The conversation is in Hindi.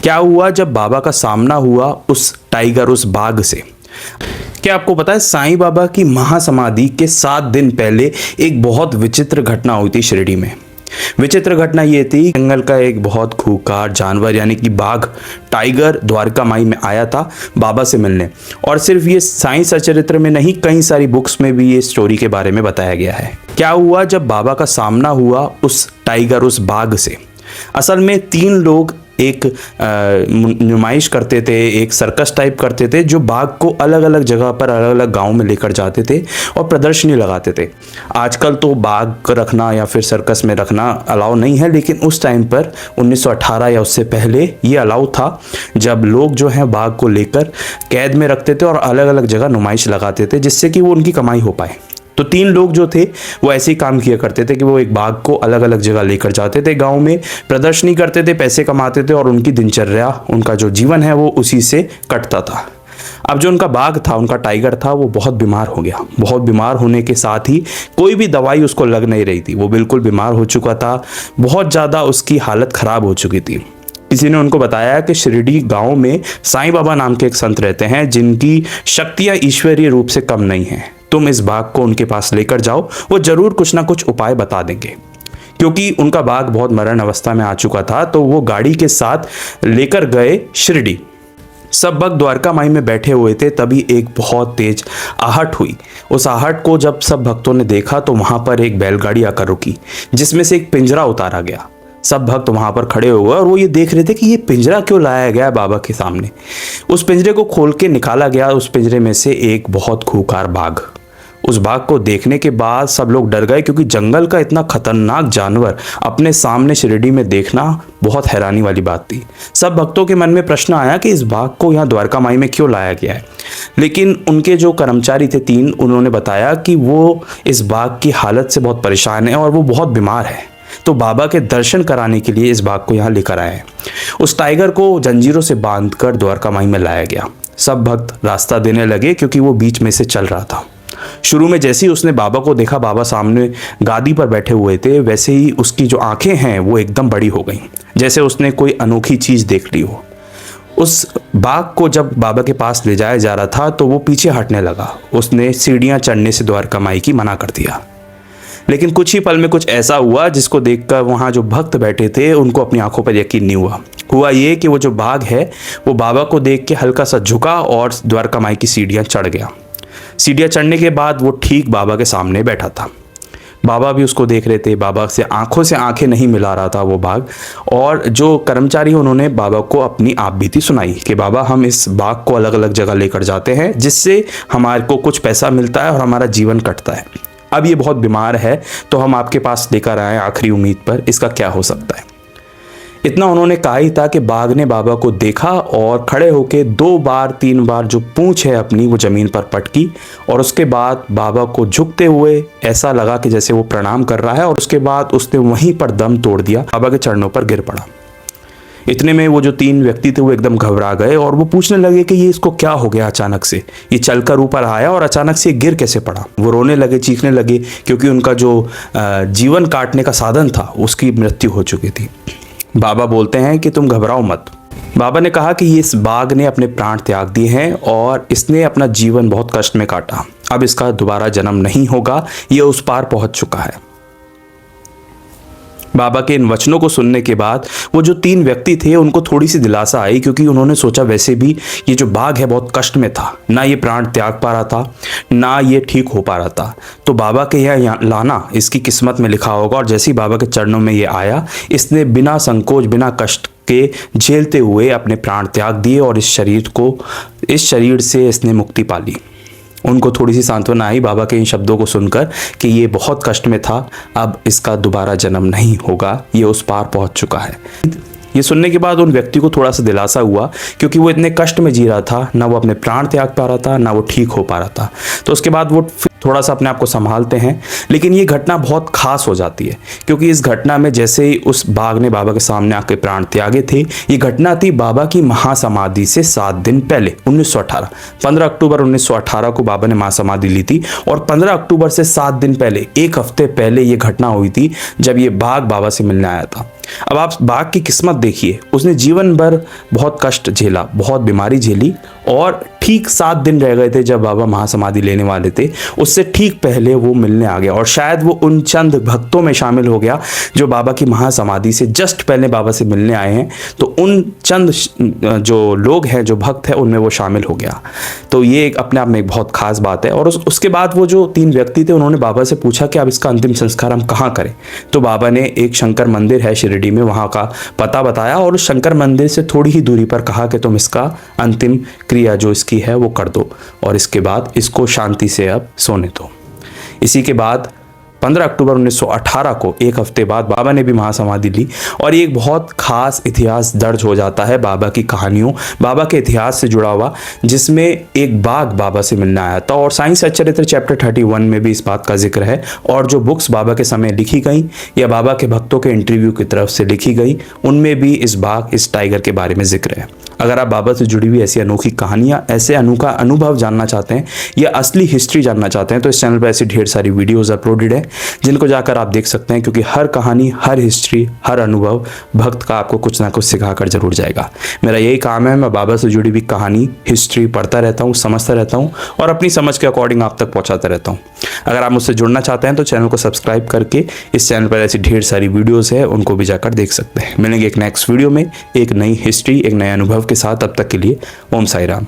क्या हुआ जब बाबा का सामना हुआ उस टाइगर, उस बाघ से। क्या आपको पता है साईं बाबा की महासमाधि के 7 दिन पहले एक बहुत विचित्र घटना हुई थी शिरडी में। विचित्र घटना ये थी, जंगल का एक बहुत खूंखार जानवर यानी कि बाघ, टाइगर द्वारका माई में आया था बाबा से मिलने। और सिर्फ ये साईं सचरित्र में नहीं, कई सारी बुक्स में भी ये स्टोरी के बारे में बताया गया है। क्या हुआ जब बाबा का सामना हुआ उस टाइगर, उस बाघ से। असल में 3 लोग एक नुमाइश करते थे, एक सर्कस टाइप करते थे, जो बाघ को अलग अलग जगह पर, अलग अलग गांव में लेकर जाते थे और प्रदर्शनी लगाते थे। आजकल तो बाघ रखना या फिर सर्कस में रखना अलाउ नहीं है, लेकिन उस टाइम पर 1918 या उससे पहले ये अलाउ था, जब लोग जो हैं बाघ को लेकर कैद में रखते थे और अलग अलग जगह नुमाइश लगाते थे, जिससे कि वो उनकी कमाई हो पाए। तो 3 लोग जो थे वो ऐसे ही काम किया करते थे कि वो एक बाघ को अलग अलग जगह लेकर जाते थे, गांव में प्रदर्शनी करते थे, पैसे कमाते थे और उनकी दिनचर्या, उनका जो जीवन है वो उसी से कटता था। अब जो उनका बाघ था, उनका टाइगर था, वो बहुत बीमार हो गया। बहुत बीमार होने के साथ ही कोई भी दवाई उसको लग नहीं रही थी, वो बिल्कुल बीमार हो चुका था, बहुत ज़्यादा उसकी हालत ख़राब हो चुकी थी। किसी ने उनको बताया कि शिरडी गांव में साईं बाबा नाम के एक संत रहते हैं, जिनकी शक्तियाँ ईश्वरीय रूप से कम नहीं हैं। तुम इस बाघ को उनके पास लेकर जाओ, वो जरूर कुछ ना कुछ उपाय बता देंगे। क्योंकि उनका बाघ बहुत मरण अवस्था में आ चुका था, तो वो गाड़ी के साथ लेकर गए शिरडी। सब भक्त द्वारका माई में बैठे हुए थे, तभी एक बहुत तेज आहट हुई। उस आहट को जब सब भक्तों ने देखा तो वहां पर एक बैलगाड़ी आकर रुकी, जिसमें से एक पिंजरा उतारा गया। सब भक्त वहां पर खड़े हुए और वो ये देख रहे थे कि ये पिंजरा क्यों लाया गया है बाबा के सामने। उस पिंजरे को खोल के निकाला गया, उस पिंजरे में से एक बहुत खूंखार बाघ। उस बाघ को देखने के बाद सब लोग डर गए, क्योंकि जंगल का इतना खतरनाक जानवर अपने सामने शिरडी में देखना बहुत हैरानी वाली बात थी। सब भक्तों के मन में प्रश्न आया कि इस बाघ को यहाँ द्वारका माई में क्यों लाया गया है। लेकिन उनके जो कर्मचारी थे 3, उन्होंने बताया कि वो इस बाघ की हालत से बहुत परेशान है और वो बहुत बीमार है, तो बाबा के दर्शन कराने के लिए इस बाघ को यहाँ लेकर आए। उस टाइगर को जंजीरों से बांधकर द्वारका माई में लाया गया। सब भक्त रास्ता देने लगे, क्योंकि वो बीच में से चल रहा था। शुरू में जैसे ही उसने बाबा को देखा, बाबा सामने गादी पर बैठे हुए थे, वैसे ही उसकी जो आंखें हैं वो एकदम बड़ी हो गईं, जैसे उसने कोई अनोखी चीज देख ली हो। उस बाघ को जब बाबा के पास ले जाया जा रहा था तो वो पीछे हटने लगा। उसने सीढ़ियां चढ़ने से द्वारका माई की मना कर दिया। लेकिन कुछ ही पल में कुछ ऐसा हुआ जिसको देखकर वहां जो भक्त बैठे थे उनको अपनी आंखों पर यकीन नहीं हुआ ये कि वो जो बाघ है वो बाबा को देख के हल्का सा झुका और द्वारका माई की सीढ़ियां चढ़ गया। सीढ़ियां चढ़ने के बाद वो ठीक बाबा के सामने बैठा था। बाबा भी उसको देख रहे थे, बाबा से आंखों से आंखें नहीं मिला रहा था वो बाघ। और जो कर्मचारी उन्होंने बाबा को अपनी आप बीती सुनाई कि बाबा, हम इस बाघ को अलग अलग जगह लेकर जाते हैं, जिससे हमारे को कुछ पैसा मिलता है और हमारा जीवन कटता है। अब ये बहुत बीमार है, तो हम आपके पास लेकर आए आखिरी उम्मीद पर, इसका क्या हो सकता है। इतना उन्होंने कहा ही था कि बाघ ने बाबा को देखा और खड़े होके 2 बार 3 बार जो पूंछ है अपनी वो जमीन पर पटकी, और उसके बाद बाबा को झुकते हुए ऐसा लगा कि जैसे वो प्रणाम कर रहा है, और उसके बाद उसने वहीं पर दम तोड़ दिया, बाबा के चरणों पर गिर पड़ा। इतने में वो जो 3 व्यक्ति थे वो एकदम घबरा गए और वो पूछने लगे कि ये इसको क्या हो गया अचानक से, ये चलकर ऊपर आया और अचानक से गिर कैसे पड़ा। वो रोने लगे, चीखने लगे, क्योंकि उनका जो जीवन काटने का साधन था उसकी मृत्यु हो चुकी थी। बाबा बोलते हैं कि तुम घबराओ मत। बाबा ने कहा कि इस बाघ ने अपने प्राण त्याग दिए हैं और इसने अपना जीवन बहुत कष्ट में काटा, अब इसका दोबारा जन्म नहीं होगा, ये उस पार पहुंच चुका है। बाबा के इन वचनों को सुनने के बाद वो जो 3 व्यक्ति थे उनको थोड़ी सी दिलासा आई, क्योंकि उन्होंने सोचा वैसे भी ये जो बाघ है बहुत कष्ट में था, ना ये प्राण त्याग पा रहा था, ना ये ठीक हो पा रहा था, तो बाबा के यहाँ लाना इसकी किस्मत में लिखा होगा। और जैसे ही बाबा के चरणों में ये आया, इसने बिना संकोच, बिना कष्ट के झेलते हुए अपने प्राण त्याग दिए और इस शरीर से इसने मुक्ति पा ली। उनको थोड़ी सी सांत्वना आई बाबा के इन शब्दों को सुनकर कि ये बहुत कष्ट में था, अब इसका दोबारा जन्म नहीं होगा, ये उस पार पहुंच चुका है। ये सुनने के बाद उन व्यक्ति को थोड़ा सा दिलासा हुआ, क्योंकि वो इतने कष्ट में जी रहा था, ना वो अपने प्राण त्याग पा रहा था, ना वो ठीक हो पा रहा था। तो उसके बाद वो थोड़ा सा अपने आप को संभालते हैं। लेकिन ये घटना बहुत खास हो जाती है, क्योंकि इस घटना में जैसे ही उस बाघ ने बाबा के सामने आके प्राण त्यागे थे, ये घटना थी बाबा की महासमाधि से 7 दिन पहले 1918। 15 अक्टूबर 1918 को बाबा ने महासमाधि ली थी, और 15 अक्टूबर से 7 दिन पहले, एक हफ्ते पहले ये घटना हुई थी जब ये बाघ बाबा से मिलने आया था। अब आप बाघ की किस्मत देखिए, उसने जीवन भर बहुत कष्ट झेला, बहुत बीमारी झेली, और ठीक 7 दिन रह गए थे जब बाबा महासमाधि लेने वाले थे, उससे ठीक पहले वो मिलने आ गया। और शायद वो उन चंद भक्तों में शामिल हो गया जो बाबा की महासमाधि से जस्ट पहले बाबा से मिलने आए हैं। तो उन चंद जो लोग हैं, जो भक्त हैं, उनमें वो शामिल हो गया। तो ये अपने आप में एक बहुत खास बात है। और उसके बाद वो जो 3 व्यक्ति थे, उन्होंने बाबा से पूछा कि अब इसका अंतिम संस्कार हम कहाँ करें। तो बाबा ने एक शंकर मंदिर है शिरडी में, वहाँ का पता बताया, और उस शंकर मंदिर से थोड़ी ही दूरी पर कहा कि तुम इसका अंतिम क्रिया जो इसकी है वो कर दो, और इसके बाद इसको शांति से अब सोने दो। इसी के बाद 15 अक्टूबर 1918 को, एक हफ्ते बाद, बाबा ने भी महासमाधि ली। और ये एक बहुत खास इतिहास दर्ज हो जाता है बाबा की कहानियों, बाबा के इतिहास से जुड़ा हुआ, जिसमें एक बाघ बाबा से मिलने आया था। और साईं सच्चरित्र चैप्टर 31 में भी इस बात का जिक्र है। और जो बुक्स बाबा के समय लिखी गई या बाबा के भक्तों के इंटरव्यू की तरफ से लिखी गई, उनमें भी इस बाघ, इस टाइगर के बारे में जिक्र है। अगर आप बाबा से जुड़ी हुई ऐसी अनोखी कहानियां, ऐसे अनोखा अनुभव जानना चाहते हैं या असली हिस्ट्री जानना चाहते हैं, तो इस चैनल पर ऐसी ढेर सारी वीडियोस अपलोडेड है, जिनको जाकर आप देख सकते हैं। क्योंकि हर कहानी, हर हिस्ट्री, हर अनुभव भक्त का आपको कुछ ना कुछ सिखाकर जरूर जाएगा। मेरा यही काम है, मैं बाबा से जुड़ी हुई कहानी, हिस्ट्री पढ़ता रहता हूँ, समझता रहता हूँ, और अपनी समझ के अकॉर्डिंग आप तक पहुँचाता रहता हूँ। अगर आप मुझसे जुड़ना चाहते हैं तो चैनल को सब्सक्राइब करके इस चैनल पर ऐसी ढेर सारी वीडियोज़ है, उनको भी जाकर देख सकते हैं। मिलेंगे एक नेक्स्ट वीडियो में एक नई हिस्ट्री, एक नए अनुभव के साथ। तब तक के लिए ओम साई राम।